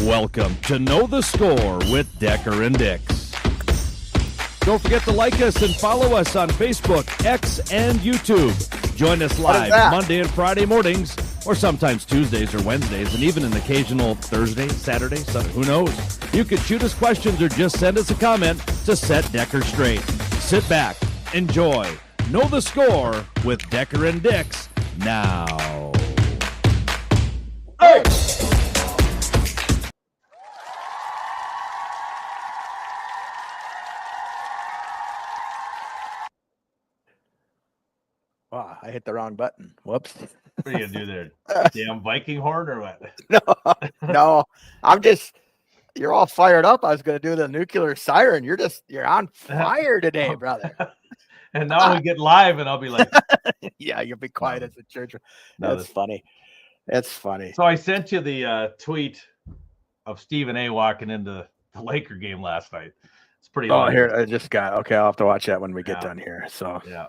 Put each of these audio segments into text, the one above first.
Welcome to Know the Score with Decker and Dix. Don't forget to like us and follow us on Facebook, X, and YouTube. Join us live Monday and Friday mornings, or sometimes Tuesdays or Wednesdays, and even an occasional Thursday, Saturday, Sunday, who knows? You can shoot us questions or just send us a comment to set Decker straight. Sit back, enjoy, Know the Score with Decker and Dix now. Hey! Wow, I hit the wrong button. Whoops. What are you gonna do there? Damn Viking horn or what? No, you're all fired up. I was gonna do the nuclear siren. You're on fire today, brother. And now we get live and I'll be like, yeah, you'll be quiet as a church. That's funny. That's funny. So I sent you the tweet of Stephen A walking into the Laker game last night. It's pretty Oh, here I just got okay, I'll have to watch that when we get done here. So yeah.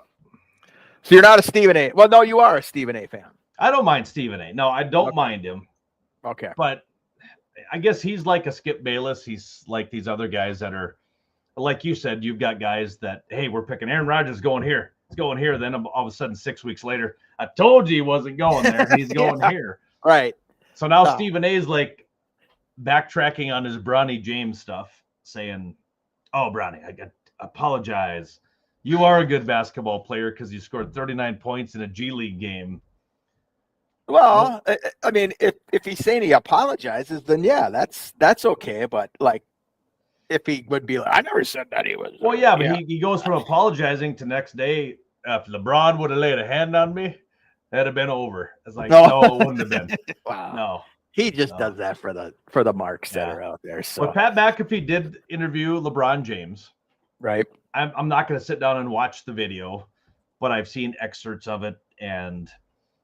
So you're not a Stephen A. Well, no, you are a Stephen A. fan. I don't mind Stephen A. No, I don't mind him. Okay. But I guess he's like a Skip Bayless. He's like these other guys that are, like you said, you've got guys that, hey, we're picking Aaron Rodgers going here. He's going here. Then all of a sudden, 6 weeks later, I told you he wasn't going there. He's going here. Right. So now Stephen A. is like backtracking on his Bronny James stuff, saying, oh, Bronny, I got apologize. You are a good basketball player because you scored 39 points in a G League game. Well, I mean, if he's saying he apologizes, then yeah, that's okay. But like, if he would be like, I never said that he was. Well, yeah, but he goes from apologizing to next day. If LeBron would have laid a hand on me, that'd have been over. It's like, no, it wouldn't have been. Wow. No. He just does that for the marks that are out there. So but Pat McAfee did interview LeBron James. Right. I'm not going to sit down and watch the video, but I've seen excerpts of it, and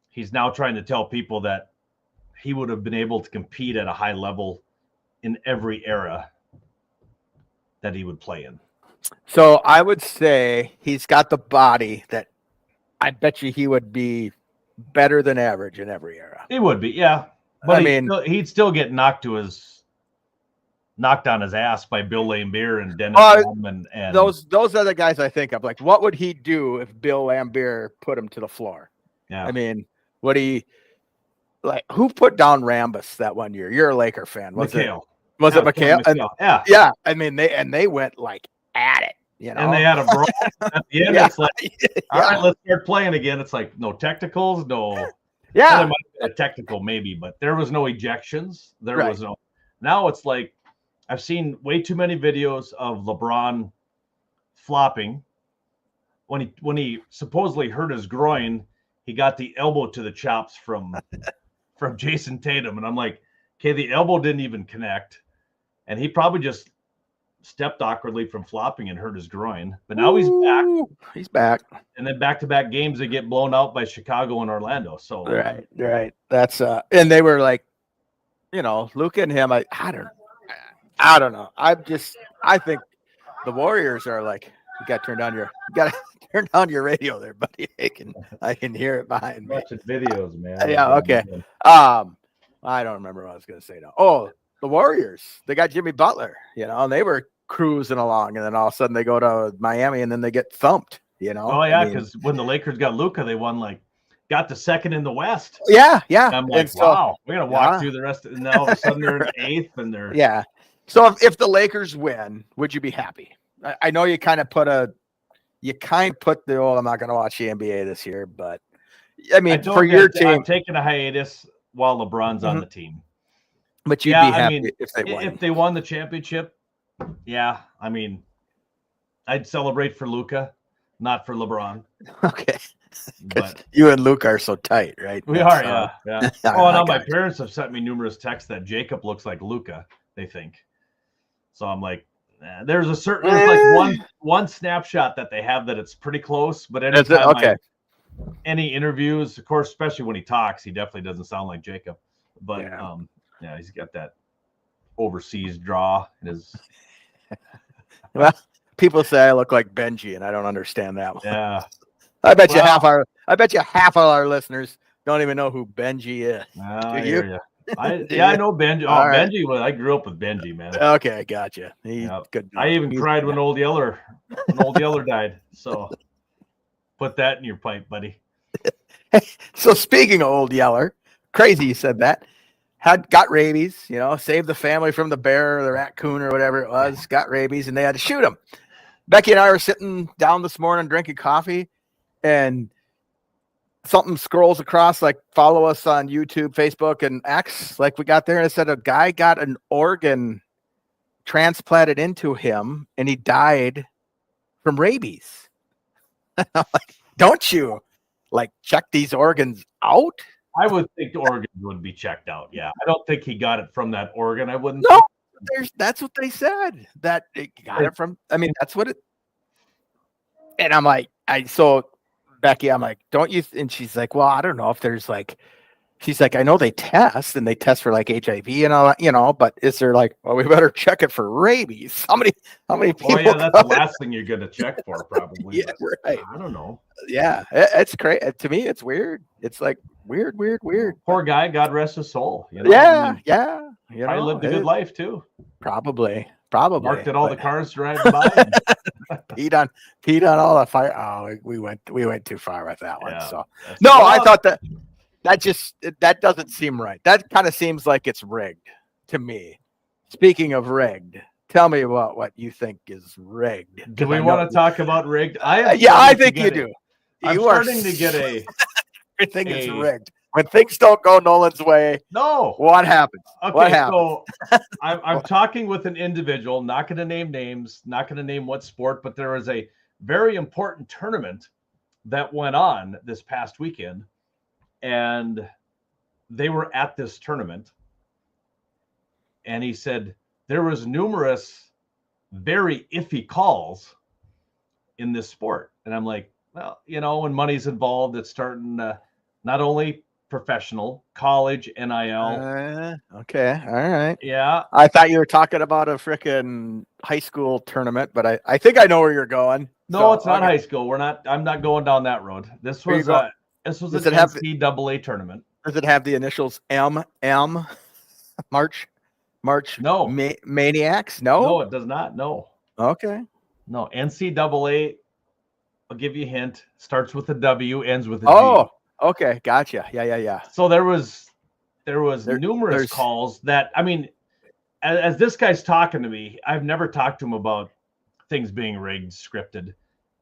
he's now trying to tell people that he would have been able to compete at a high level in every era that he would play in. So I would say he's got the body that I bet you he would be better than average in every era. He would be, yeah. But he'd still get knocked on his ass by Bill Laimbeer and Dennis Rodman and those are the guys I think of. Like, what would he do if Bill Laimbeer put him to the floor? Yeah. I mean, who put down Rambus that one year? You're a Laker fan. Was it McHale? Yeah. I mean, they went like at it, you know. And they had a brawl at the end. It's like, all right, let's start playing again. It's like no technicals, no. Yeah. Well, there might be a technical maybe, but there was no ejections. There was no. Now it's like I've seen way too many videos of LeBron flopping. When he supposedly hurt his groin, he got the elbow to the chops from Jason Tatum, and I'm like, okay, the elbow didn't even connect, and he probably just stepped awkwardly from flopping and hurt his groin. But now he's back. He's back, and then back-to-back games they get blown out by Chicago and Orlando. So right. That's and they were like, you know, Luka and him. I don't know. I think the Warriors are like, you got to turn down your radio there, buddy. I can hear it behind me. Watching videos, man. Yeah. Okay. I don't remember what I was going to say now. Oh, the Warriors. They got Jimmy Butler, you know, and they were cruising along, and then all of a sudden they go to Miami, and then they get thumped, you know. Oh yeah, because when the Lakers got Luka, they got the second in the West. Yeah. And I'm like, wow, we're gonna walk through the rest of it. Now all of a sudden they're in eighth, and they're So if the Lakers win, would you be happy? I know you kind of put the I'm not going to watch the NBA this year, but I mean, for your team, I'm taking a hiatus while LeBron's on the team. But you'd be happy if they won. If they won the championship, yeah. I mean, I'd celebrate for Luka, not for LeBron. Okay. But you and Luke are so tight, right? We are, yeah. Oh, now my parents have sent me numerous texts that Jacob looks like Luka, they think. So I'm like, there's like one snapshot that they have that it's pretty close, but anytime any interviews, of course, especially when he talks, he definitely doesn't sound like Jacob. But he's got that overseas draw in his. Well, people say I look like Benji, and I don't understand that one. Yeah, I bet you half of our listeners don't even know who Benji is. Do you? I know Benji. Oh, right. Benji. I grew up with Benji, man. Okay, I gotcha. He's good. I even cried when Old Yeller died. So put that in your pipe, buddy. So speaking of Old Yeller, crazy you said that. Got rabies, saved the family from the bear or the raccoon or whatever it was, got rabies, and they had to shoot him. Becky and I were sitting down this morning drinking coffee, and something scrolls across, like, follow us on YouTube, Facebook, and X. Like, we got there, and it said a guy got an organ transplanted into him, and he died from rabies. I'm like, don't you, like, check these organs out? I would think the organs would be checked out. Yeah, I don't think he got it from that organ. I wouldn't. No, that's what they said. That it got it from. I mean, that's what it. And I'm like, so Becky, I'm like, don't you? And she's like, well, I don't know if there's like. She's like, I know they test for like HIV and all that, but is there like, well, we better check it for rabies? How many people? Oh yeah, that's the last thing you're gonna check for, probably. Yeah, right. I don't know. Yeah, it's crazy. To me, it's weird. It's like weird. Poor guy, God rest his soul. Yeah. I lived a good life too. Probably. Marked at all the cars driving by. peed on all the fire. Oh, we went too far with that one. Yeah, so no, I thought that doesn't seem right. That kind of seems like it's rigged to me. Speaking of rigged, tell me about what you think is rigged. Do we want to talk about rigged? I think you do. I'm starting to get everything is rigged. When things don't go Nolan's way, no. What happens? Okay, what happens? So I'm talking with an individual, not going to name names, not going to name what sport, but there was a very important tournament that went on this past weekend, and they were at this tournament, and he said there was numerous very iffy calls in this sport. And I'm like, well, when money's involved, it's starting to not only professional, college, NIL. Okay. All right. Yeah. I thought you were talking about a freaking high school tournament, but I think I know where you're going. No, it's not high school. I'm not going down that road. This was an NCAA tournament. Does it have the initials MM? March? No. Maniacs? No? No, it does not. No. Okay. No. NCAA, I'll give you a hint. Starts with a W, ends with a G. Oh, okay. Gotcha. Yeah. So there was numerous calls that, I mean, as this guy's talking to me, I've never talked to him about things being rigged, scripted,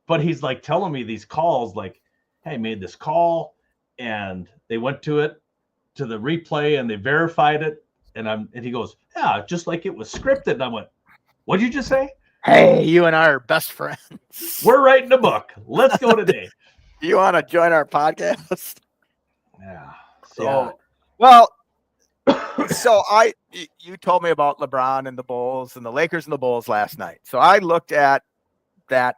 but he's like telling me these calls like, hey, I made this call and they went to the replay and they verified it. And he goes, yeah, just like it was scripted. And I went, what'd you just say? Hey, you and I are best friends. We're writing a book. Let's go today. You want to join our podcast? Yeah. Well, so you told me about LeBron and the Bulls and the Lakers and the Bulls last night. So I looked at that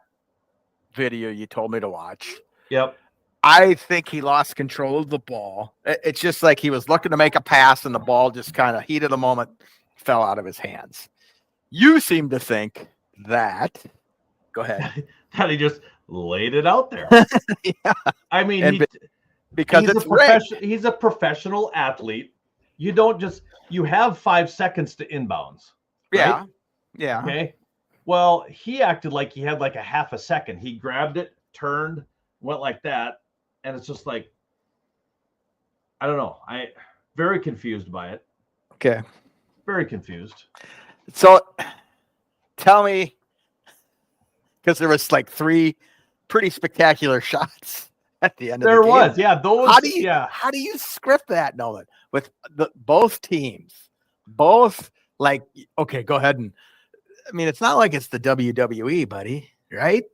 video you told me to watch. Yep. I think he lost control of the ball. It's just like he was looking to make a pass and the ball just kind of heat of the moment fell out of his hands. You seem to think that. Go ahead. That he just laid it out there. Yeah. I mean, because he's a professional athlete. You have 5 seconds to inbounds. Right? Yeah. Okay. Well, he acted like he had like a half a second. He grabbed it, turned, went like that. And it's just like, I don't know. I very confused by it. Okay. Very confused. So tell me, because there was like 3 pretty spectacular shots at the end of the game. There was, yeah. Those. How do you script that, Nolan? With both teams, like, okay, go ahead and. I mean, it's not like it's the WWE, buddy, right?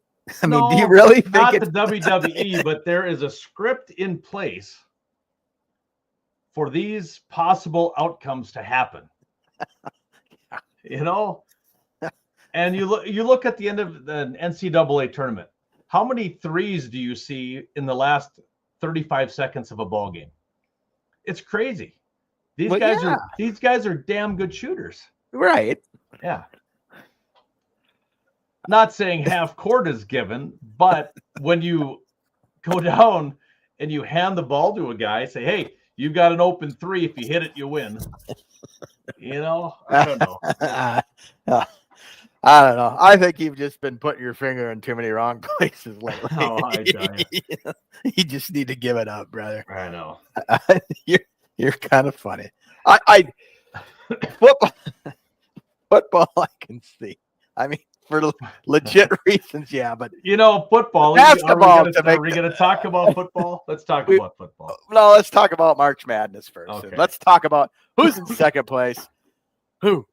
I mean, do you really think not it's the WWE? But there is a script in place for these possible outcomes to happen. And you look at the end of the NCAA tournament. How many threes do you see in the last 35 seconds of a ball game? It's crazy. These guys are damn good shooters. Right. Yeah. Not saying half court is given, but when you go down and you hand the ball to a guy, say, hey, You got an open 3. If you hit it, you win. I don't know. I don't know. I think you've just been putting your finger in too many wrong places lately. Oh, I tell you. You just need to give it up, brother. I know. You're kind of funny. I football I can see. I mean, for legit reasons, yeah. But football. Basketball. Are we going to talk about football? Let's talk about football. No, let's talk about March Madness first. Okay. Let's talk about who's in second place. Who?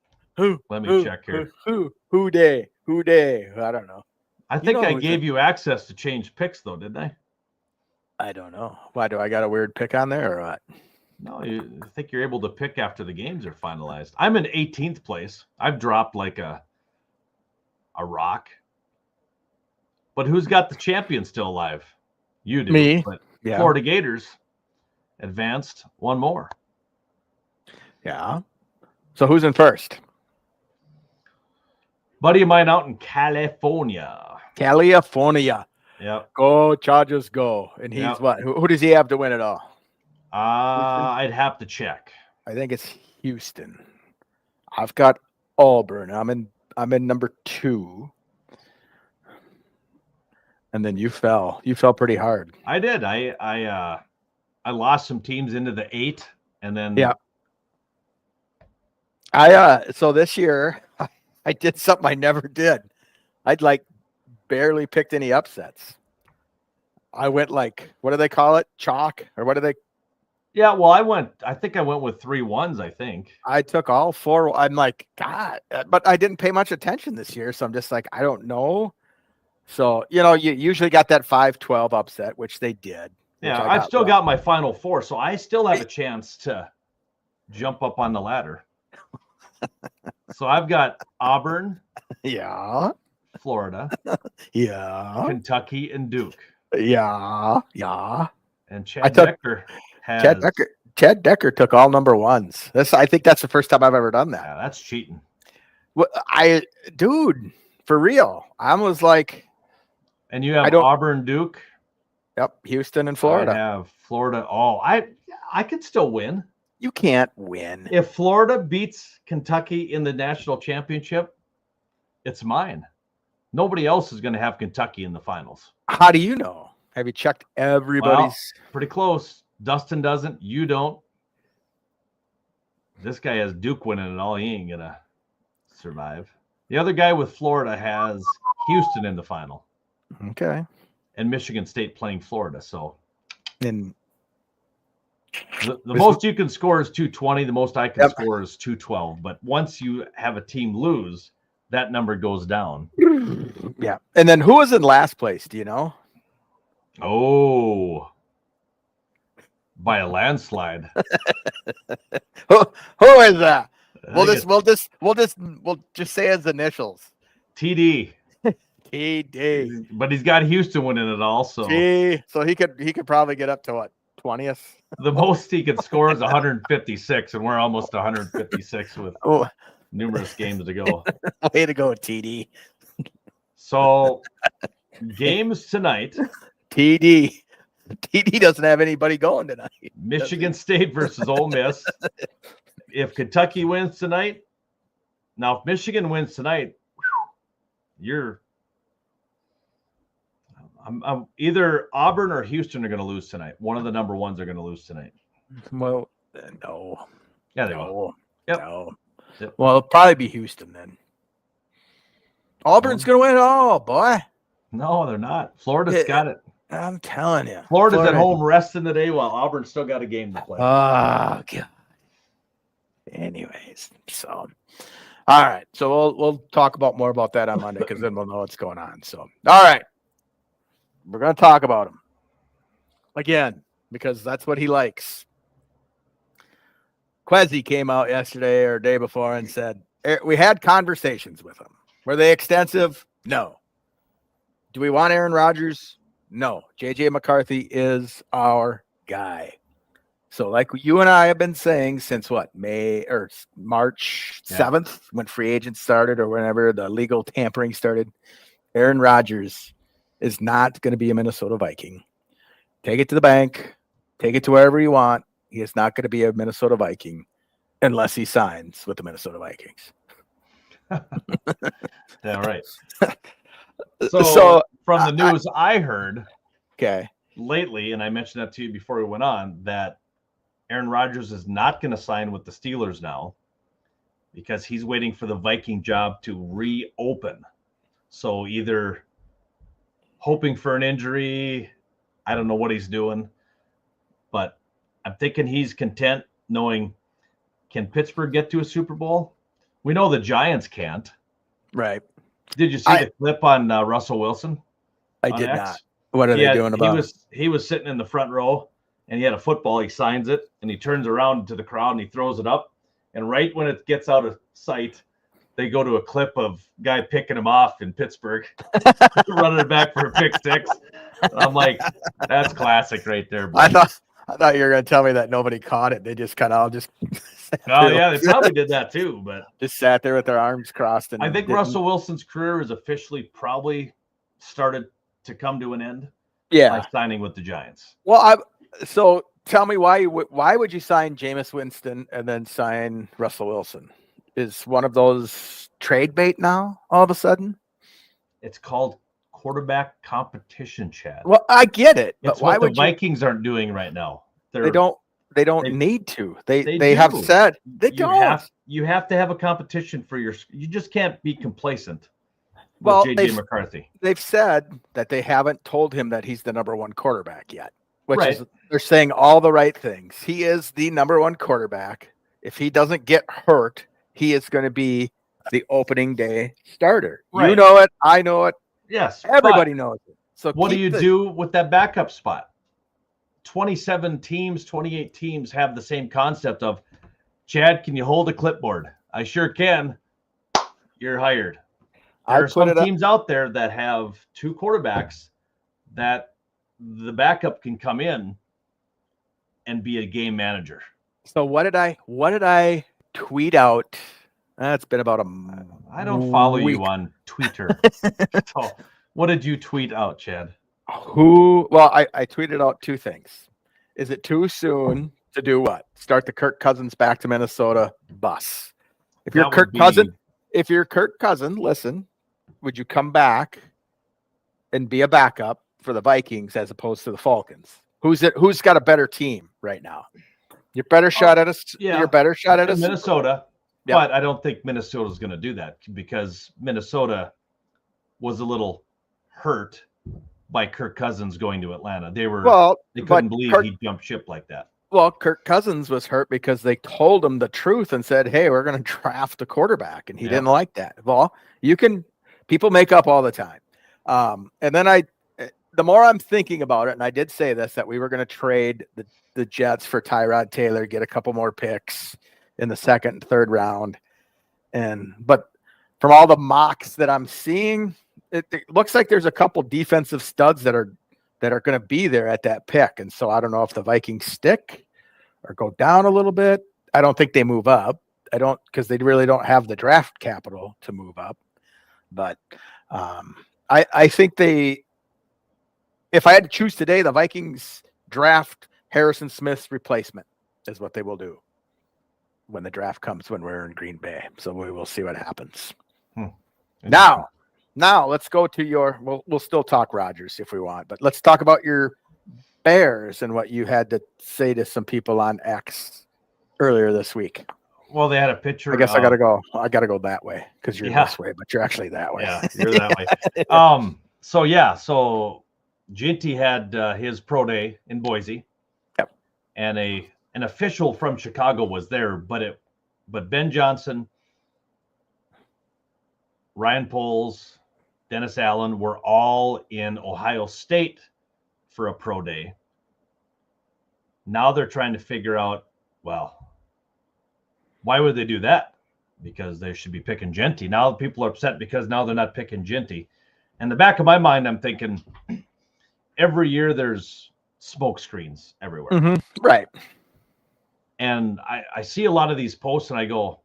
Let me check here. Who day? I don't know. I think I gave you access to change picks, though, didn't I? I don't know. Why do I got a weird pick on there or what? No, I think you're able to pick after the games are finalized. I'm in 18th place. I've dropped like a rock. But who's got the champion still alive? You do. Me. But Yeah. Florida Gators advanced one more. Yeah. So who's in first? Buddy of mine out in California. Yep. Go Chargers, go. And he's what? Who does he have to win it all? I'd have to check. I think it's Houston. I've got Auburn. I'm in number 2. And then you fell. You fell pretty hard. I did. I lost some teams into the 8, and then so this year I did something I never did. I'd barely picked any upsets. I went what do they call it? Chalk or what do they? Yeah, well, I think I went with 3 1s, I think. I took all 4. I'm like, God, but I didn't pay much attention this year. So I'm just like, I don't know. So, you usually got that 5-12 upset, which they did. Yeah, I've still got my final 4. So I still have a chance to jump up on the ladder. So I've got Auburn. Yeah. Florida. Yeah. Kentucky and Duke. Yeah. Yeah. And Chad Decker Chad Decker took all number 1s. I think that's the first time I've ever done that. Yeah, that's cheating. Well, dude, for real. I was like. And you have Auburn, Duke. Yep, Houston and Florida. I have Florida. Oh, I could still win. You can't win. If Florida beats Kentucky in the national championship, it's mine. Nobody else is going to have Kentucky in the finals. How do you know? Have you checked everybody's? Well, pretty close. Dustin doesn't. You don't. This guy has Duke winning it all. He ain't going to survive. The other guy with Florida has Houston in the final. Okay. And Michigan State playing Florida. So and the most you can score is 220. The most I can score is 212. But once you have a team lose, that number goes down. Yeah. And then who was in last place? Do you know? Oh, by a landslide. Who is that? We'll just say his initials. TD. TD. But he's got Houston winning it all. So he could probably get up to what? 20th. The most he could score is 156, and we're almost 156 with numerous games to go. Way to go, TD. So games tonight. TD doesn't have anybody going tonight. Michigan State versus Ole Miss. If Kentucky wins tonight, now if Michigan wins tonight, I'm either Auburn or Houston are going to lose tonight. One of the number 1s are going to lose tonight. Well, no. Yeah, they will. Yep. No. Yep. Well, it'll probably be Houston then. Auburn's going to win it all, boy. No, they're not. Florida's got it. I'm telling you. Florida's at home resting today while Auburn's still got a game to play. Oh, God. Anyways, so all right. So we'll talk more about that on Monday because then we'll know what's going on. So all right. We're going to talk about him again because that's what he likes. Quezzy came out yesterday or day before and said, we had conversations with him. Were they extensive? No. Do we want Aaron Rodgers? No. JJ McCarthy is our guy. So like you and I have been saying since May or March 7th when free agents started or whenever the legal tampering started, Aaron Rodgers is not going to be a Minnesota Viking. Take it to the bank. Take it to wherever you want. He is not going to be a Minnesota Viking unless he signs with the Minnesota Vikings. Yeah, right. So from the news I heard lately, and I mentioned that to you before we went on, that Aaron Rodgers is not going to sign with the Steelers now because he's waiting for the Viking job to reopen. So either hoping for an injury, I don't know what he's doing, but I'm thinking he's content knowing, can Pittsburgh get to a Super Bowl? We know the Giants can't. Right. Did you see the clip on Russell Wilson? I did not. What are they doing about it? He was sitting in the front row, and he had a football. He signs it, and he turns around to the crowd, and he throws it up. And right when it gets out of sight, they go to a clip of guy picking him off in Pittsburgh, running it back for a pick six. I'm like, that's classic right there. Buddy. I thought you were going to tell me that nobody caught it. They just kind of just. Oh yeah, they probably did that too, but just sat there with their arms crossed. And I think Russell Wilson's career is officially probably started to come to an end. Yeah, by signing with the Giants. Well, so tell me why would you sign Jameis Winston and then sign Russell Wilson? Is one of those trade bait now all of a sudden? It's called quarterback competition, Chad. Well, I get it, but why would the Vikings aren't doing right now? They don't need to. They have said they don't. You have to have a competition for your. You just can't be complacent. Well, JJ McCarthy. They've said that they haven't told him that he's the number one quarterback yet, which is they're saying all the right things. He is the number one quarterback. If he doesn't get hurt, he is going to be the opening day starter. Right. You know it. I know it. Yes. Everybody knows it. So what do you do with that backup spot? 27 teams, 28 teams have the same concept of, Chad, can you hold a clipboard? I sure can. You're hired. There are some teams out there that have two quarterbacks that the backup can come in and be a game manager. So what did I tweet out? It's been about I don't follow you on Twitter. So what did you tweet out, Chad? Well, I tweeted out two things. Is it too soon to do what? Start the Kirk Cousins back to Minnesota bus. If you're Kirk Cousins, listen, would you come back and be a backup for the Vikings as opposed to the Falcons? Who's got a better team right now? Your better shot at us. Yeah, your better shot at us. Minnesota. Yep. But I don't think Minnesota's going to do that because Minnesota was a little hurt by Kirk Cousins going to Atlanta. They couldn't believe he jumped ship like that. Well, Kirk Cousins was hurt because they told him the truth and said, "Hey, we're going to draft a quarterback," and he didn't like that. Well, people make up all the time. And then the more I'm thinking about it, and I did say this, that we were going to trade the Jets for Tyrod Taylor, get a couple more picks in the second and third round. But from all the mocks that I'm seeing, it looks like there's a couple defensive studs that are going to be there at that pick. And so I don't know if the Vikings stick or go down a little bit. I don't think they move up. Because they really don't have the draft capital to move up. But I think if I had to choose today, the Vikings draft Harrison Smith's replacement is what they will do when the draft comes, when we're in Green Bay. So we will see what happens. Now let's go to we'll still talk Rodgers if we want, but let's talk about your Bears and what you had to say to some people on X earlier this week. Well, they had a picture. I guess I got to go that way because you're this way, but you're actually that way. Yeah, you're that way. So Ginty had his pro day in Boise. Yep. And an official from Chicago was there, but Ben Johnson, Ryan Poles, Dennis Allen were all in Ohio State for a pro day. Now they're trying to figure out, well, why would they do that? Because they should be picking Ginty. Now people are upset because now they're not picking Ginty. In the back of my mind, I'm thinking every year there's smoke screens everywhere. Mm-hmm. Right. And I see a lot of these posts and I go,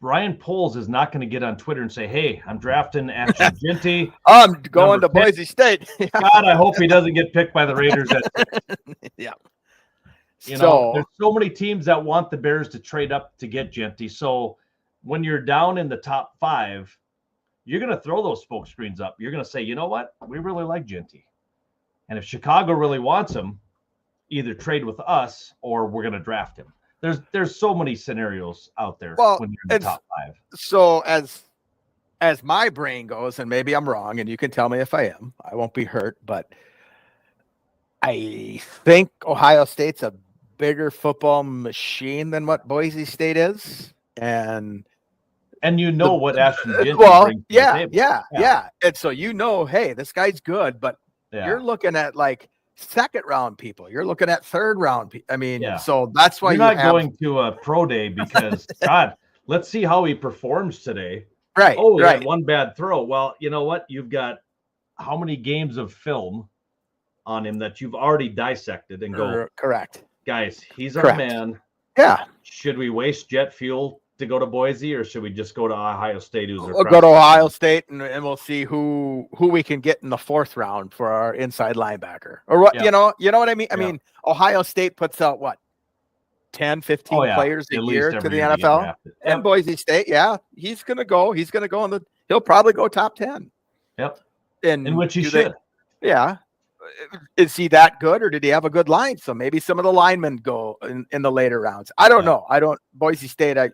Ryan Poles is not going to get on Twitter and say, "Hey, I'm drafting Ashton Ginty. I'm going to Boise State." God, I hope he doesn't get picked by the Raiders. Yeah. You know, there's so many teams that want the Bears to trade up to get Genty. So when you're down in the top 5, you're going to throw those smoke screens up. You're going to say, you know what? We really like Genty. And if Chicago really wants him, either trade with us or we're going to draft him. There's so many scenarios out there when you're in the top 5. So as my brain goes, and maybe I'm wrong, and you can tell me if I am, I won't be hurt, but I think Ohio State's a bigger football machine than what Boise State is. And you know what Ashton Genty brings to the table. Yeah. And so hey, this guy's good, but you're looking at like second round people. You're looking at third round people. I mean, so that's why you're not going to a pro day because God, let's see how he performs today. Right. Oh, he had one bad throw. Well, you know what? You've got how many games of film on him that you've already dissected and go, correct. Guys, he's our man. Yeah. Should we waste jet fuel to go to Boise, or should we just go to Ohio State? We'll go to Ohio State and we'll see who we can get in the 4th round for our inside linebacker. Or what you know what I mean? I mean, Ohio State puts out what 10, 15 players a year to the NFL. And Boise State, he's gonna go. He's gonna go he'll probably go top 10. Yep. And in which he should. Is he that good, or did he have a good line? So maybe some of the linemen go in the later rounds. I don't know. Boise State. I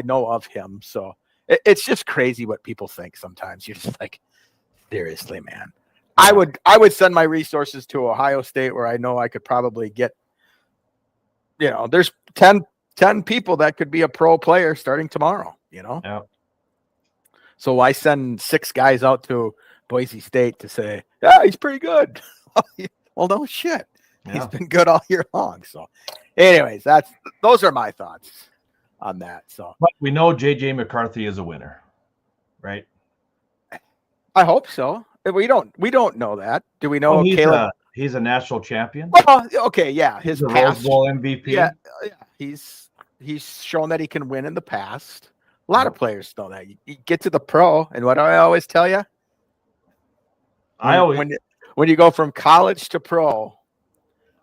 know of him. So it's just crazy what people think. Sometimes you're just like, seriously, man. I would send my resources to Ohio State, where I know I could probably get. There's 10 people that could be a pro player starting tomorrow. Yeah. So why send 6 guys out to Boise State to say, yeah, he's pretty good? Well, no shit. He's been good all year long. So anyways, those are my thoughts on that. So but we know JJ McCarthy is a winner, right? I hope so. We don't know that. Do we know he's a national champion? Well, okay, yeah. His Rose Bowl MVP. Yeah. He's shown that he can win in the past. A lot of players know that. You get to the pro, and what do I always tell you? When you go from college to pro,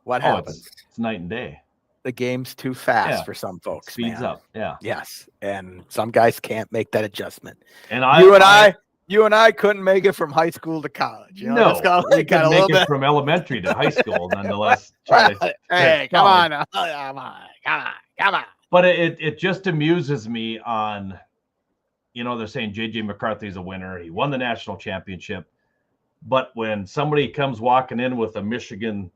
what happens? It's night and day. The game's too fast for some folks. Speeds up. Yeah. Yes. And some guys can't make that adjustment. And you and I couldn't make it from high school to college. No, we couldn't make it from elementary to high school, nonetheless. Hey, come on. But it just amuses me on, they're saying JJ McCarthy's a winner. He won the national championship. But when somebody comes walking in with a Michigan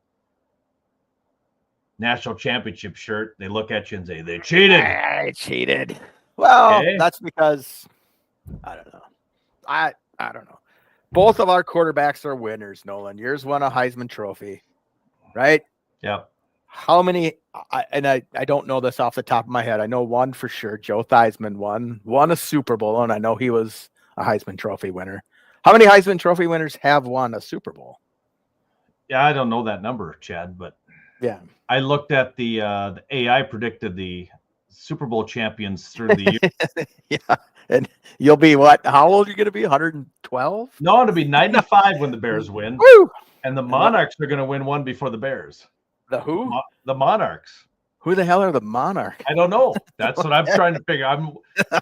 national championship shirt, they look at you and say, they cheated. I cheated. Well, that's because, I don't know. I don't know. Both of our quarterbacks are winners, Nolan. Yours won a Heisman Trophy, right? Yeah. How many, I don't know this off the top of my head. I know one for sure. Joe Theismann won a Super Bowl, and I know he was a Heisman Trophy winner. How many Heisman Trophy winners have won a Super Bowl? Yeah, I don't know that number, Chad, but I looked at the AI predicted the Super Bowl champions through the year. Yeah, and you'll be what? How old are you going to be? 112? No, it'll be 95 when the Bears win. Woo! And the Monarchs are going to win one before the Bears. The who? The Monarchs. Who the hell are the Monarchs? I don't know. That's what I'm trying to figure.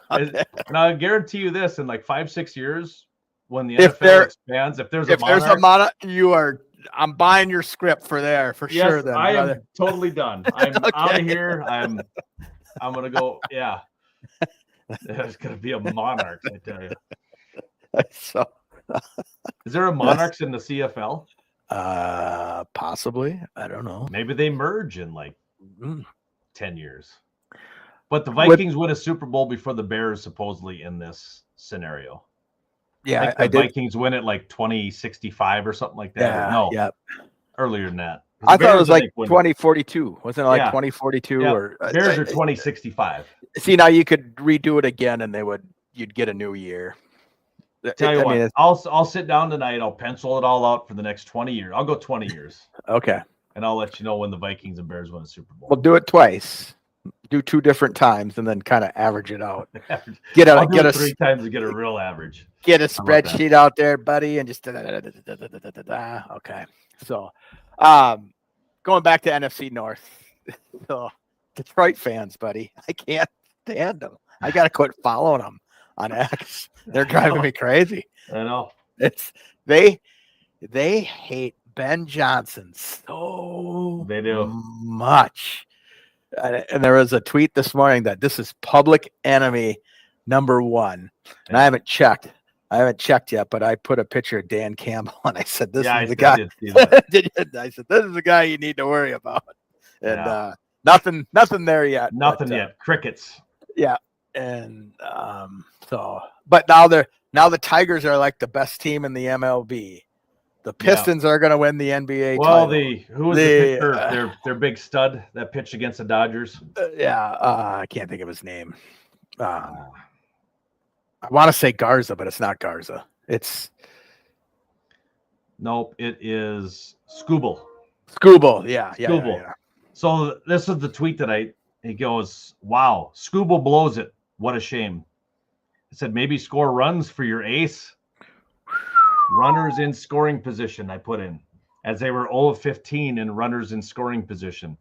And I guarantee you this: in like 5-6 years, when the NFL expands, if there's a Monarch, I'm buying your script for sure. Then I am totally done. I'm out of here. I'm gonna go. Yeah, there's gonna be a Monarchs. I tell you. So, is there a Monarchs in the CFL? Possibly. I don't know. Maybe they merge in like 10 years. But the Vikings win a Super Bowl before the Bears, supposedly, in this scenario. Yeah, I think the Vikings win it like 2065 or something like that. Yeah, earlier than that. I thought it was like 2042. Wasn't it like 2042 or Bears are 2065? See, now you could redo it again, and you'd get a new year. Tell you what, I'll sit down tonight. I'll pencil it all out for the next 20 years. I'll go 20 years. Okay. And I'll let you know when the Vikings and Bears win a Super Bowl. We'll do it twice. Do 2 different times, and then kind of average it out. Get it 3 times to get a real average. Get a spreadsheet out there, buddy, and just okay. So, going back to NFC North, So, Detroit fans, buddy, I can't stand them. I got to quit following them on X. They're driving me crazy. I know. It's they hate Ben Johnson so They do. much. And there was a tweet this morning that this is public enemy number 1. And I haven't checked yet, but I put a picture of Dan Campbell and I said, this is the guy. I said, this is the guy you need to worry about. And nothing there yet. Nothing yet. Crickets. Yeah. And but now the Tigers are like the best team in the MLB. The Pistons are going to win the NBA title. The pitcher? Their big stud that pitched against the Dodgers. I can't think of his name. I want to say Garza, but it's not Garza. Nope, it is Skubal. Skubal, yeah. So this is the tweet that he goes, wow, Skubal blows it. What a shame. I said, maybe score runs for your ace. Runners in scoring position, I put in, as they were 0 of 15 in runners in scoring position.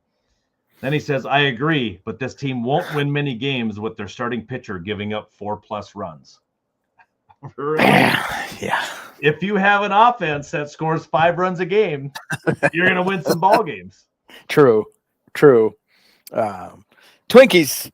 Then he says, I agree, but this team won't win many games with their starting pitcher giving up 4+ runs. Yeah. If you have an offense that scores 5 runs a game, you're going to win some ball games. True. Twinkies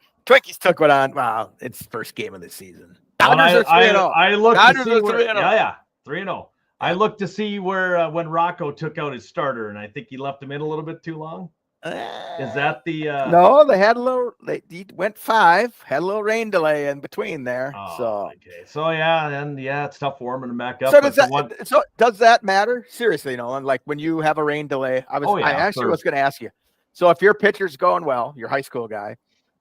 took it on. Wow, it's first game of the season. Dodgers are 3-0. I looked Dodgers to see are 3-0. Yeah, 3-0. I looked to see where when Rocco took out his starter, and I think he left him in a little bit too long. Is that the? No, they had a little. He went 5. Had a little rain delay in between there. Okay. So it's tough warming them back up. So does that matter? Seriously, Nolan. Like when you have a rain delay, I actually was going to ask you. So if your pitcher's going well, your high school guy,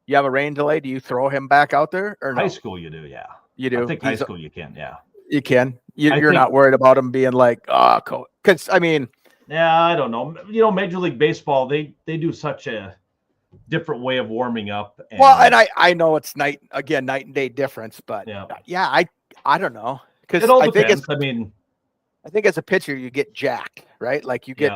you have a rain delay. Do you throw him back out there or no? High school, you do, yeah. You do. I think high school, you can, yeah. You can. You're not worried about him being like, because I mean. Yeah, I don't know. Major League Baseball, they do such a different way of warming up. And I know it's night and day difference, but I don't know. Because it all depends. I think as a pitcher, you get jacked, right? Like you get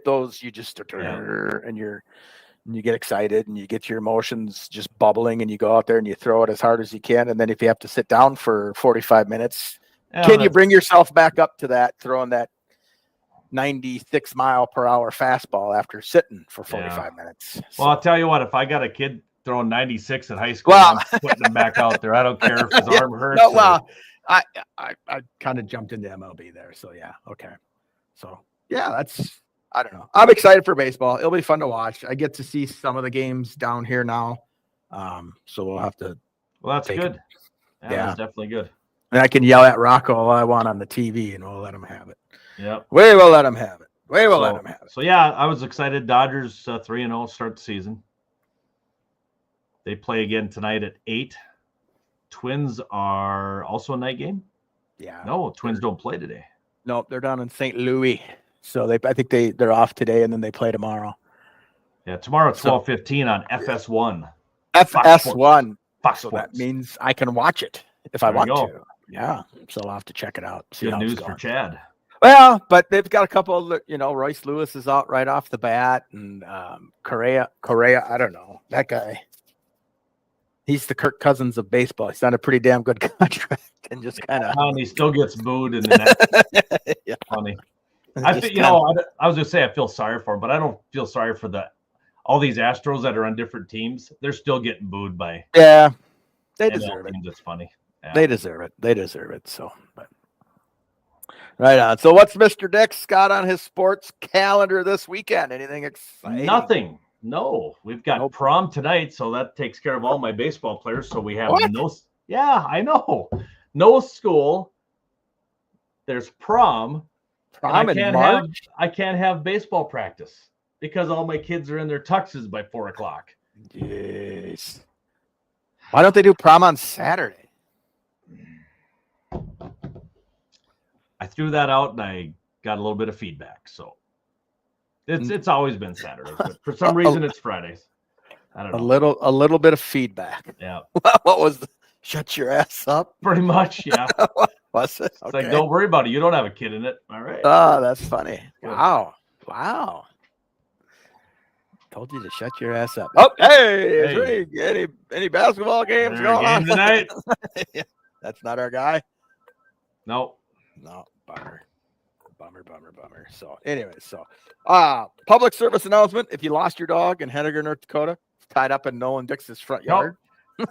those, you just and you get excited and you get your emotions just bubbling and you go out there and you throw it as hard as you can. And then if you have to sit down for 45 minutes, can you bring yourself back up to that, throwing that 96 mile per hour fastball after sitting for 45 minutes? Well, I'll tell you what, if I got a kid throwing 96 at high school, I'm putting him back out there. I don't care if his arm hurts. No, well, I kind of jumped into MLB there. So yeah. Okay. So yeah, I don't know. I'm excited for baseball. It'll be fun to watch. I get to see some of the games down here now. So we'll have to. Well, that's good. Yeah, that's definitely good. And I can yell at Rocco all I want on the TV and we'll let him have it. Yeah. We will let him have it. Let him have it. So yeah, I was excited. Dodgers 3-0 start the season. They play again tonight at 8. Twins are also a night game. Yeah. No, Twins don't play today. Nope, they're down in St. Louis. So I think they're off today and then they play tomorrow. Yeah, tomorrow at 12:15 on FS1. FS1. Fox so Sports. That means I can watch it if I want to. Yeah. So I'll have to check it out. Good news for Chad. Well, but they've got a couple of, Royce Lewis is out right off the bat and Correa, I don't know. That guy. He's the Kirk Cousins of baseball. He's on a pretty damn good contract and just kind of. And he still gets booed in the net. Yeah. Funny. I was going to say I feel sorry for him, but I don't feel sorry for all these Astros that are on different teams. They're still getting booed by. Yeah, they deserve it. It's funny. Yeah. They deserve it. So, but right on. So, what's Mr. Dix got on his sports calendar this weekend? Anything exciting? Nothing. No, we've got prom tonight, so that takes care of all my baseball players. So we have no. Yeah, I know. No school. There's prom. Prom in March? I can't have baseball practice because all my kids are in their tuxes by 4:00. Yes. Why don't they do prom on Saturday? I threw that out and I got a little bit of feedback. So it's always been Saturday, but for some reason it's Fridays. I don't know. A little bit of feedback. Yeah. What was shut your ass up? Pretty much, yeah. Was it? It's like, don't worry about it. You don't have a kid in it. All right. Oh, that's funny. Wow. Told you to shut your ass up. Oh, hey, is there any basketball games going on tonight? That's not our guy. No, bummer. So, anyway, public service announcement: if you lost your dog in Henniger, North Dakota, it's tied up in Nolan Dix's front yard.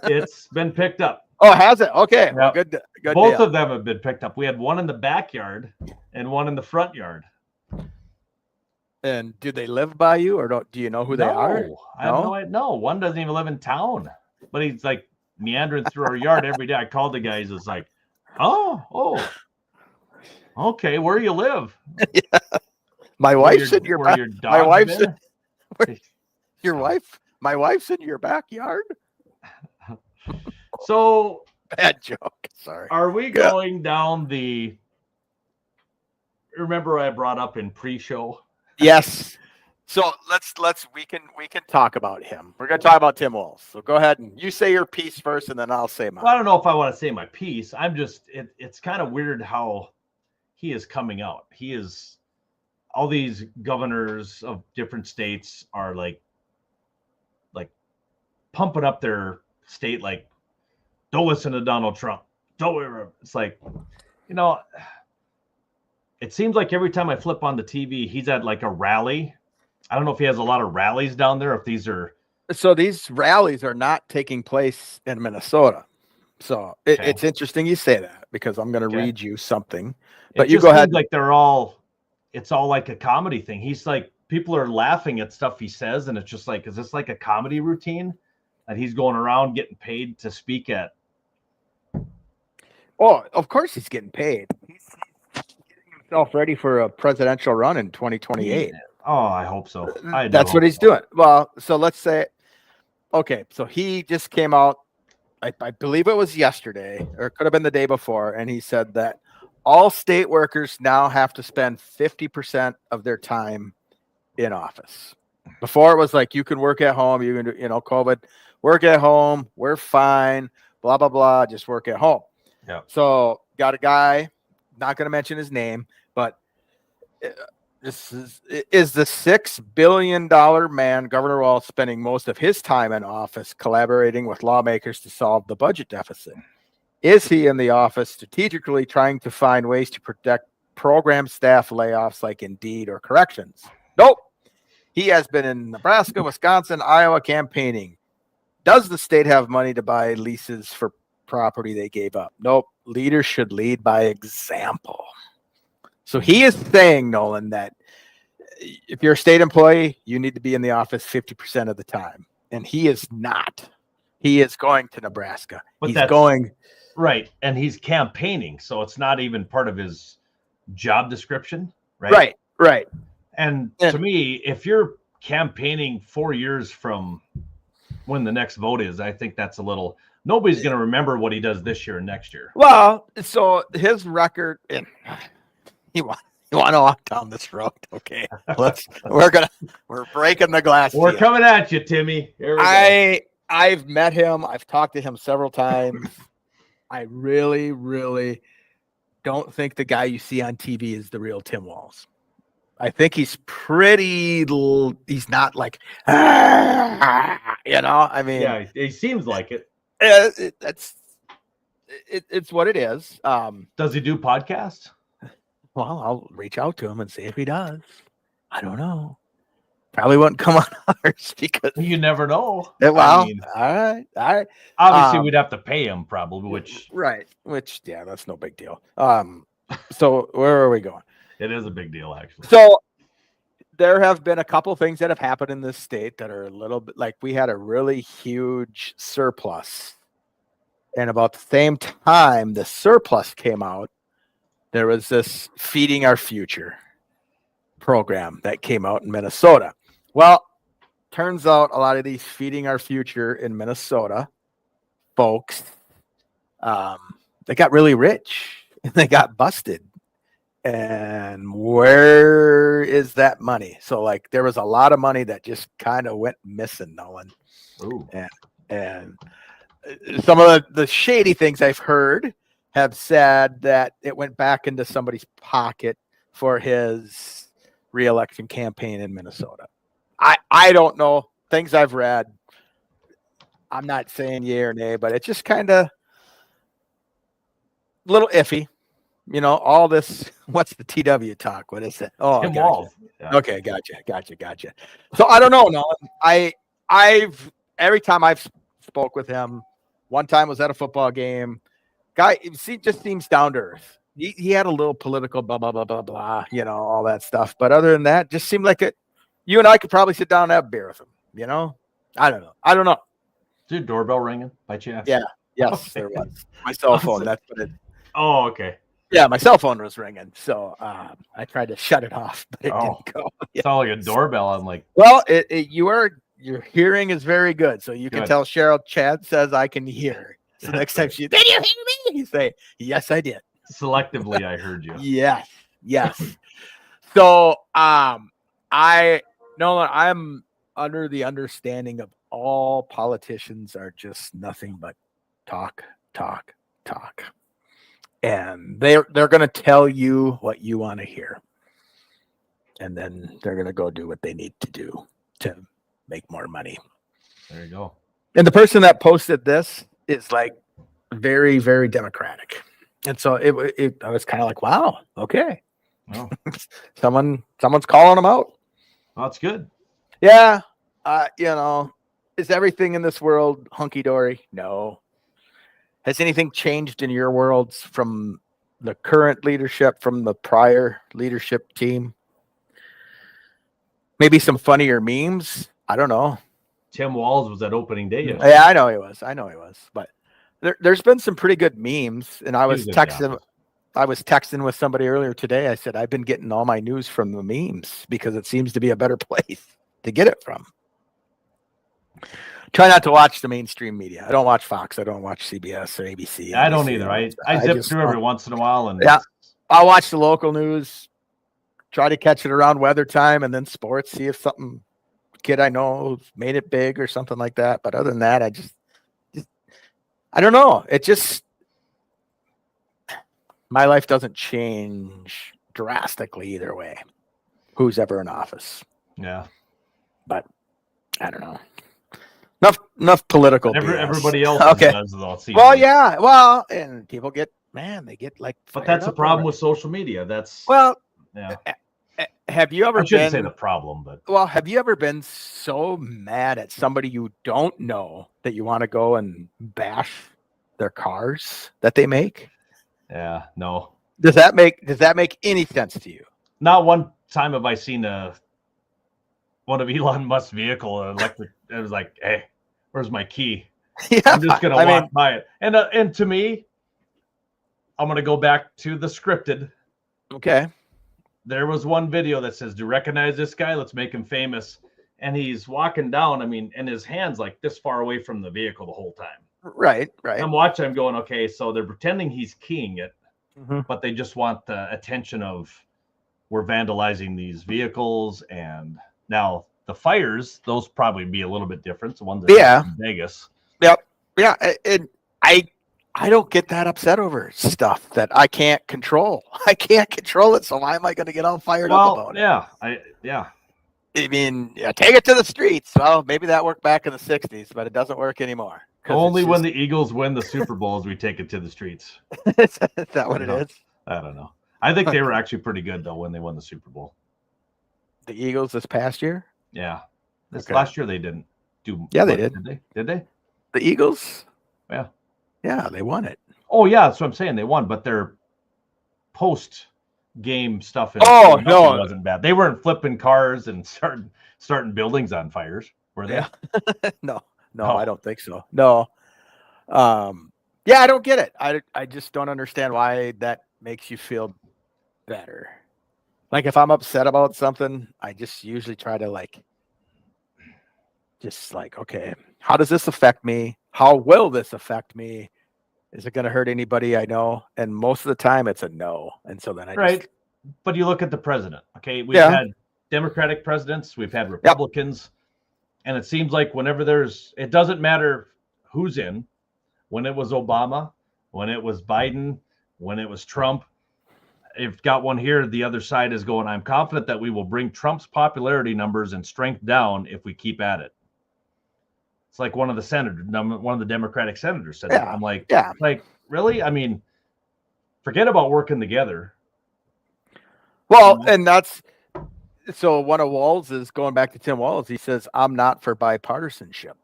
It's been picked up. Oh, has it? Okay, yep. Well, good. Both of them have been picked up. We had one in the backyard and one in the front yard. And do they live by you, or do you know who they are? I have no idea. No, one doesn't even live in town, but he's like meandering through our yard every day. I called the guys. It's like, oh, okay, where you live? Yeah. My wife's in your backyard. My wife's in your backyard. So bad joke. Sorry. Are we going down the? Remember, I brought up in pre-show. Yes. So we can talk about him. We're going to talk about Tim Walz. So go ahead and you say your piece first, and then I'll say mine. Well, I don't know if I want to say my piece. I'm just it's kind of weird how he is coming out. He is all these governors of different states are like pumping up their state, like, don't listen to Donald Trump. It's like, it seems like every time I flip on the TV, he's at like a rally. I don't know if he has a lot of rallies down there. If these are these rallies are not taking place in Minnesota. So it's interesting you say that, because I'm going to read you something. But you go ahead. Like it's all like a comedy thing. He's like, people are laughing at stuff he says, and it's just like, is this like a comedy routine that he's going around getting paid to speak at? Oh, of course he's getting paid. He's getting himself ready for a presidential run in 2028. Oh, I hope so. That's what he's doing. Well, so let's say, okay, so he just came out, I believe it was yesterday, or it could have been the day before, and he said that all state workers now have to spend 50% of their time in office. Before it was like, you can work at home, you can do, COVID, work at home, we're fine, blah, blah, blah, just work at home. Yeah. So got a guy, not going to mention his name, but this is the $6 billion man, Governor Walz, spending most of his time in office collaborating with lawmakers to solve the budget deficit. Is he in the office strategically trying to find ways to protect program staff layoffs like Indeed or corrections? Nope. He has been in Nebraska, Wisconsin, Iowa campaigning. Does the state have money to buy leases for property they gave up? Nope. Leaders should lead by example. So he is saying, Nolan, that if you're a state employee, you need to be in the office 50% of the time. And he is not. He is going to Nebraska. But he's going. Right. And he's campaigning. So it's not even part of his job description. Right. Right. And to me, if you're campaigning 4 years from when the next vote is, I think that's a little, nobody's going to remember what he does this year and next year. Well, so his record, you want to walk down this road. Okay. We're breaking the glass. We're coming at you, Timmy. Here we go. I've met him. I've talked to him several times. I really, really don't think the guy you see on TV is the real Tim Walz. I think he's he's not like, I mean. Yeah, he seems like it. It's what it is. Does he do podcasts? Well, I'll reach out to him and see if he does. I don't know. Probably wouldn't come on ours because you never know. Well, I mean, all right. Obviously, we'd have to pay him probably, which that's no big deal. So where are we going? It is a big deal, actually. So there have been a couple things that have happened in this state that are a little bit like, we had a really huge surplus, and about the same time the surplus came out, there was this Feeding Our Future program that came out in Minnesota. Well, turns out a lot of these Feeding Our Future in Minnesota folks, they got really rich and they got busted. And where is that money? So like, there was a lot of money that just kind of went missing, Nolan. Ooh. And some of the shady things I've heard have said that it went back into somebody's pocket for his re-election campaign in Minnesota. I don't know. Things I've read, I'm not saying yay or nay, but it's just kind of a little iffy. You know, all this, what's the TW talk? What is it? Oh, Tim gotcha. Walz. Yeah. Okay, gotcha. So I don't know, Nolan. I've every time I've spoke with him, one time was at a football game. Guy, just seems down to earth. He had a little political blah blah blah blah blah, you know, all that stuff. But other than that, just seemed like it. You and I could probably sit down and have a beer with him. You know, I don't know. Dude, doorbell ringing by chance? Yeah, yes, Okay. there was my cell phone. That's what it. Oh, okay. Yeah, my cell phone was ringing, so I tried to shut it off, but it didn't go. It's all like a doorbell. I'm like, well, your hearing is very good, so you can tell Cheryl. Chad says I can hear. So next time did you hear me? You say, yes, I did. Selectively, I heard you. Yes. So I'm under the understanding of all politicians are just nothing but talk. And they're going to tell you what you want to hear. And then they're going to go do what they need to do to make more money. There you go. And the person that posted this is like very, very democratic. And so I was kind of like, wow, okay. Oh. Someone's calling them out. Well, that's good. Yeah. You know, is everything in this world hunky-dory? No. Has anything changed in your worlds from the current leadership, from the prior leadership team? Maybe some funnier memes. I don't know. Tim Walz was at opening day yesterday. Yeah, I know he was. But there's been some pretty good memes. And I was texting with somebody earlier today. I said, I've been getting all my news from the memes because it seems to be a better place to get it from. Try not to watch the mainstream media. I don't watch Fox. I don't watch CBS or ABC. I don't either. I zip through every once in a while. And yeah, I'll watch the local news, try to catch it around weather time, and then sports, see if something kid I know made it big or something like that. But other than that, I don't know. It just, my life doesn't change drastically either way. Who's ever in office. Yeah. But I don't know. Enough political. Everybody else does though. Well, yeah. Well, and people get like. But that's the problem with social media. Yeah. Have you ever? I shouldn't say the problem, but have you ever been so mad at somebody you don't know that you want to go and bash their cars that they make? Yeah. No. Does that make any sense to you? Not one time have I seen one of Elon Musk's vehicle electric. It was like, hey, where's my key? Yeah, I'm just gonna walk by it. And to me, I'm gonna go back to the scripted. Okay. There was one video that says, "Do you recognize this guy? Let's make him famous." And he's walking down. I mean, and his hand's like this far away from the vehicle the whole time. Right. I'm watching. I'm going, okay. So they're pretending he's keying it, but they just want the attention of we're vandalizing these vehicles. And now the fires, those probably be a little bit different. The ones that in Vegas. Yep. Yeah. And I don't get that upset over stuff that I can't control. I can't control it. So why am I going to get all fired up about it? I mean, take it to the streets. Well, maybe that worked back in the 60s, but it doesn't work anymore. Only when the Eagles win the Super Bowls, we take it to the streets. Is that what it is? I don't know. I think they were actually pretty good, though, when they won the Super Bowl. The Eagles this past year? Yeah. Last year they didn't do. Yeah, they did. Did they? The Eagles? Yeah. Yeah, they won it. Oh, yeah, that's what I'm saying. They won, but their post-game stuff wasn't bad. They weren't flipping cars and starting buildings on fires, were they? Yeah. No, I don't think so. No. Yeah, I don't get it. I just don't understand why that makes you feel better. Like if I'm upset about something, I just usually try to okay, how does this affect me? How will this affect me? Is it going to hurt anybody I know? And most of the time it's a no. And so then But you look at the president, okay? We've had Democratic presidents, we've had Republicans, and it seems like whenever it doesn't matter who's in, when it was Obama, when it was Biden, when it was Trump, I've got one here. The other side is going, I'm confident that we will bring Trump's popularity numbers and strength down if we keep at it. It's like one of the Democratic senators said that. I'm like, like, really? I mean, forget about working together. Well, and that's so one of Walls is going back to Tim Walz. He says, I'm not for bipartisanship.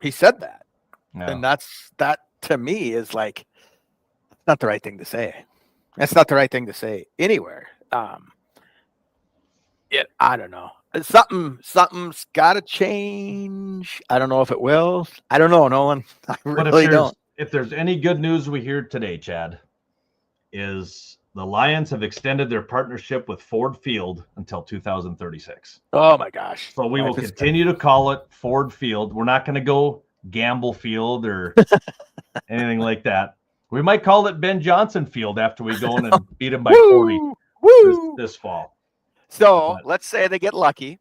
He said that. Yeah. And that to me is like, not the right thing to say. That's not the right thing to say anywhere. I don't know. Something's got to change. I don't know if it will. I don't know, Nolan. I really don't. If there's any good news we hear today, Chad, is the Lions have extended their partnership with Ford Field until 2036. Oh my gosh. So we will continue to call it Ford Field. We're not going to go Gamble Field or anything like that. We might call it Ben Johnson Field after we go in and beat him by 40 this fall. So let's say they get lucky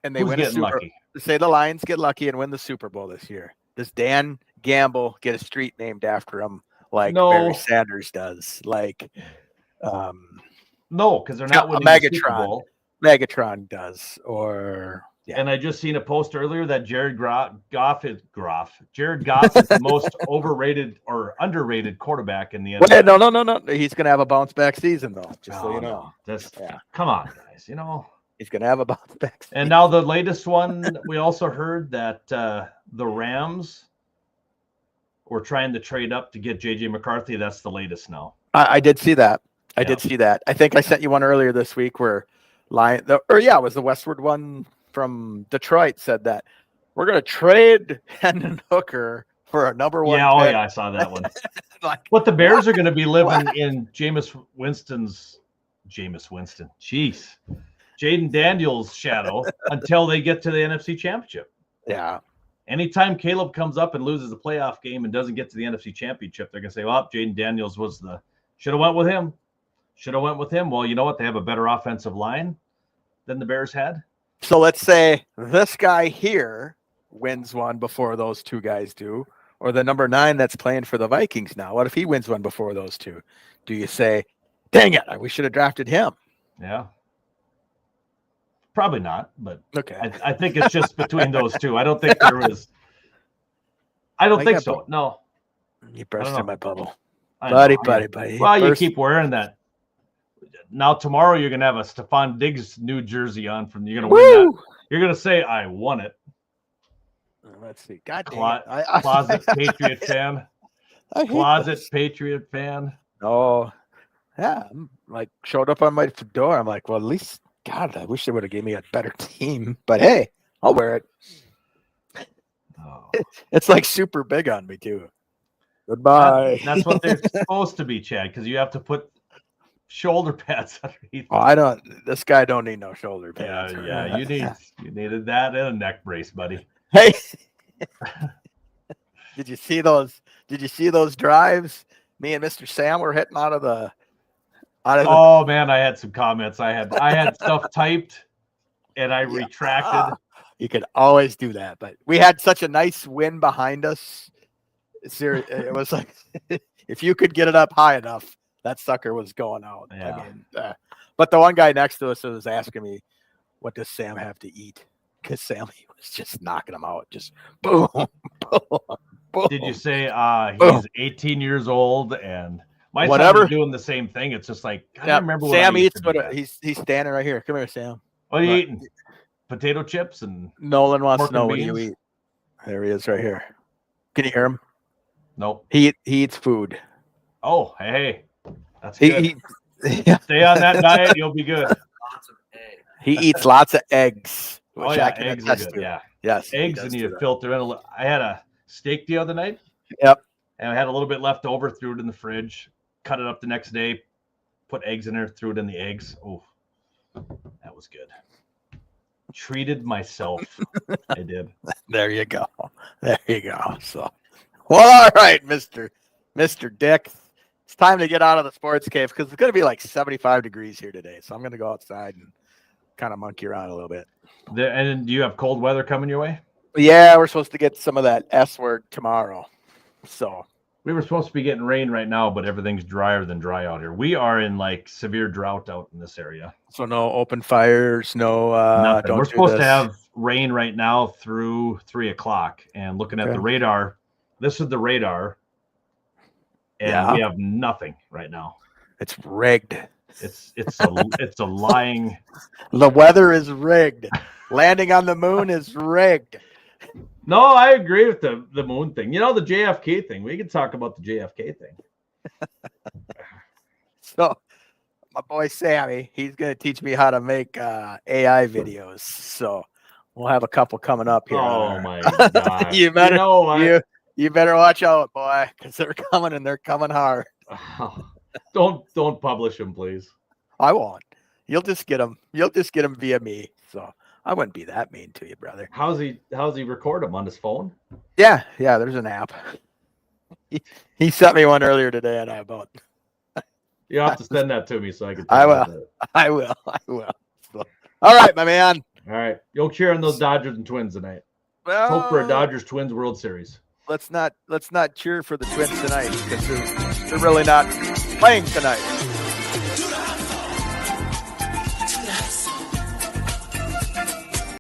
and they win lucky? Say the Lions get lucky and win the Super Bowl this year. Does Dan Gamble get a street named after him like Barry Sanders does? Like, no, because they're not winning the Super Bowl. Megatron does, or And I just seen a post earlier that Jared Goff is the most overrated or underrated quarterback in the NFL. No. He's going to have a bounce back season, though. Just so you know. Come on, guys. He's going to have a bounce back season. And now the latest one, we also heard that the Rams were trying to trade up to get JJ McCarthy. That's the latest now. I did see that. I did see that. I think I sent you one earlier this week where it was the Westward one from Detroit said that we're going to trade Hendon Hooker for a number one. Yeah, I saw that one. But the Bears are going to be living in Jameis Winston. Jeez. Jaden Daniels' shadow until they get to the NFC Championship. Yeah. Anytime Caleb comes up and loses a playoff game and doesn't get to the NFC Championship, they're going to say, well, Jaden Daniels should have went with him. Well, you know what? They have a better offensive line than the Bears had. So let's say this guy here wins one before those two guys do, or the number 9 that's playing for the Vikings now. What if he wins one before those two? Do you say, dang it, we should have drafted him? Yeah. Probably not, but okay. I think it's just between those two. I don't think there is. I don't think so. No. You burst in my bubble. Buddy. Well, you keep wearing that. Now tomorrow you're gonna have a Stephon Diggs new jersey on you're gonna win that. You're gonna say I won it. Let's see. God closet Patriot fan. Patriot fan. Oh yeah. I'm like showed up on my door. I'm like, well, at least God, I wish they would have gave me a better team. But hey, I'll wear it. Oh. It's like super big on me too. Goodbye. That's what they're supposed to be, Chad, because you have to put shoulder pads underneath. Oh, this guy don't need no shoulder pads. Yeah, you needed that and a neck brace, buddy. Hey, did you see those drives me and Mr. Sam were hitting out of the Oh man, I had some comments. I had stuff typed and I retracted. You could always do that, but we had such a nice win behind us. It was like if you could get it up high enough, that sucker was going out. Yeah. I mean, but the one guy next to us was asking me, what does Sam have to eat? Because Sam was just knocking him out. Just boom, boom, boom. Did you say he's 18 years old and my son is doing the same thing? It's just like, I don't remember Sam what eats, but he's standing right here. Come here, Sam. What are you eating? Potato chips and Nolan wants to know what you eat. There he is right here. Can you hear him? Nope. He eats food. Oh, hey. That's good. Stay on that diet, you'll be good. He eats lots of eggs. Oh, yeah, eggs are good. Yeah. Yes. Eggs, and you filter in I had a steak the other night. Yep. And I had a little bit left over, threw it in the fridge, cut it up the next day, put eggs in there, threw it in the eggs. Oh, that was good. Treated myself. I did. There you go. So, well, all right, Mr. Dick. It's time to get out of the sports cave because it's going to be like 75 degrees here today. So I'm going to go outside and kind of monkey around a little bit. And do you have cold weather coming your way? Yeah, we're supposed to get some of that S word tomorrow. So We were supposed to be getting rain right now, but everything's drier than dry out here. We are in like severe drought out in this area. So no open fires, no. Nothing. We're supposed to have rain right now through 3 o'clock. And looking at the radar, this is the radar, and we have nothing right now. It's rigged. It's a lying. The weather is rigged. Landing on the moon is rigged. No, I agree with the moon thing. You know, the JFK thing. We can talk about the JFK thing. So, my boy Sammy, he's going to teach me how to make AI videos. So, we'll have a couple coming up here. Oh my god! you better, you better watch out, boy, because they're coming and they're coming hard. Don't publish them, please. I won't. You'll just get them. You'll just get them via me. So. I wouldn't be that mean to you, brother. How's he record them on his phone? Yeah, there's an app. He sent me one earlier today, and I about. You have to send that to me so I can. I will. So, all right, my man. All right, you'll cheer on those Dodgers and Twins tonight. Well, hope for a Dodgers Twins World Series. Let's not cheer for the Twins tonight because they're really not playing tonight.